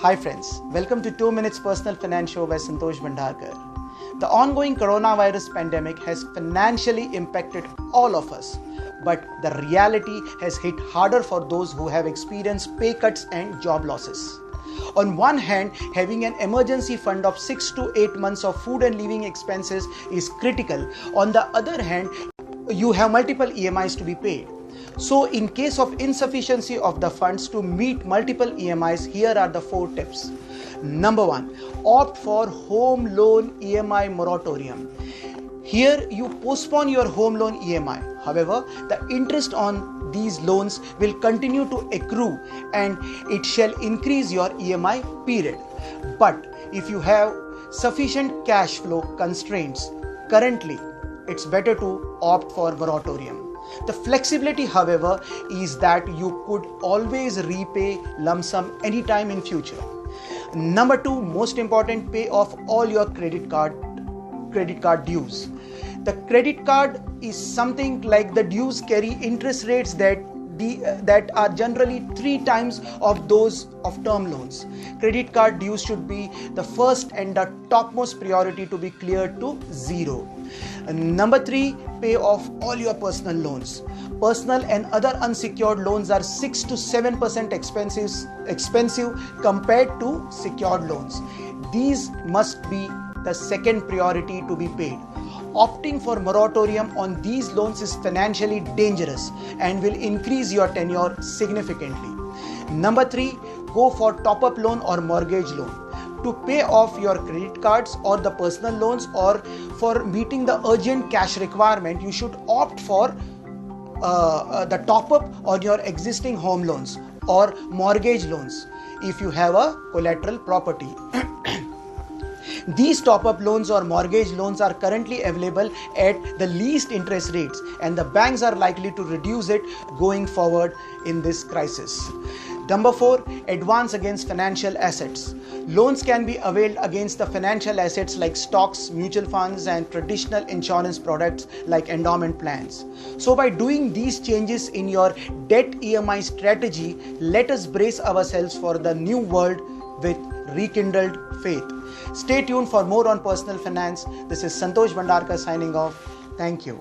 Hi friends, welcome to 2 Minutes Personal Finance Show by Santosh Bhandarkar. The ongoing coronavirus pandemic has financially impacted all of us, but the reality has hit harder for those who have experienced pay cuts and job losses. On one hand, having an emergency fund of 6 to 8 months of food and living expenses is critical. On the other hand, you have multiple EMIs to be paid. So in case of insufficiency of the funds to meet multiple EMIs, here are the 4 tips. Number 1, opt for home loan EMI moratorium. Here you postpone your home loan EMI. However, the interest on these loans will continue to accrue and it shall increase your EMI period. But if you have sufficient cash flow constraints, currently it's better to opt for moratorium. The flexibility, however, is that you could always repay lump sum anytime in future. Number 2, most important, pay off all your credit card dues. The credit card is something like the dues carry interest rates that are generally 3 times of those of term loans. Credit card dues should be the first and the topmost priority to be cleared to zero. Number 3, pay off all your personal loans. Personal and other unsecured loans are 6 to 7% expensive compared to secured loans. These must be the second priority to be paid. Opting for moratorium on these loans is financially dangerous and will increase your tenure significantly. Number 3, go for top-up loan or mortgage loan. To pay off your credit cards or the personal loans, or for meeting the urgent cash requirement, you should opt for the top-up on your existing home loans or mortgage loans if you have a collateral property. These top-up loans or mortgage loans are currently available at the least interest rates, and the banks are likely to reduce it going forward in this crisis. Number 4, advance against financial assets. Loans can be availed against the financial assets like stocks, mutual funds, and traditional insurance products like endowment plans. So by doing these changes in your debt EMI strategy, let us brace ourselves for the new world with rekindled faith. Stay tuned for more on personal finance. This is Santosh Bhandarkar signing off. Thank you.